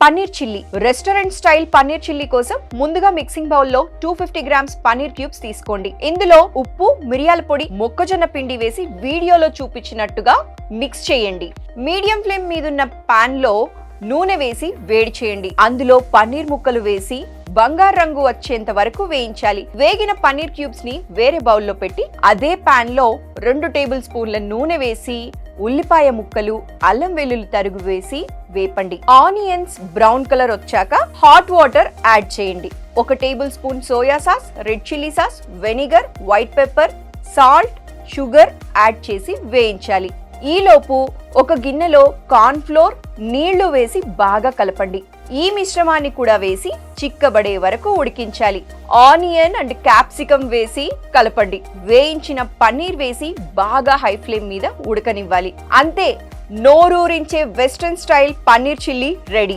Paneer chilli. Restaurant style paneer chilli కోసం ముందుగా mixing bowl లో 250 గ్రామ్స్ పన్నీర్ క్యూబ్స్ తీసుకోండి. ఇందులో ఉప్పు, మిరియాల పొడి, మొక్కజొన్న పిండి వేసి వీడియోలో చూపించినట్టుగా మిక్స్ చేయండి. మీడియం ఫ్లేమ్ మీదున్న పాన్ లో నూనె వేసి వేడి చేయండి. అందులో పన్నీర్ ముక్కలు వేసి బంగారు రంగు వచ్చేంత వరకు వేయించాలి. వేగిన పన్నీర్ క్యూబ్స్ ని వేరే బౌల్లో పెట్టి అదే పాన్ లో 2 టేబుల్ స్పూన్ల నూనె వేసి ఉల్లిపాయ ముక్కలు, అల్లం వెల్లుల్లి తరుగు వేసి వేపండి. ఆనియన్స్ బ్రౌన్ కలర్ వచ్చాక హాట్ వాటర్ యాడ్ చేయండి. 1 table spoon soya sauce, red chilli sauce, vinegar, white pepper, salt, sugar add చేసి వేయించాలి. ఈలోపు ఒక గిన్నెలో కార్న్ ఫ్లోర్, నీళ్లు వేసి బాగా కలపండి. ఈ మిశ్రమాన్ని కూడా వేసి చిక్కబడే వరకు ఉడికించాలి. ఆనియన్ అండ్ క్యాప్సికం వేసి కలపండి. వేయించిన పన్నీర్ వేసి బాగా హై ఫ్లేమ్ మీద ఉడకనివ్వాలి. అంతే, నోరూరించే western style paneer chilli ready.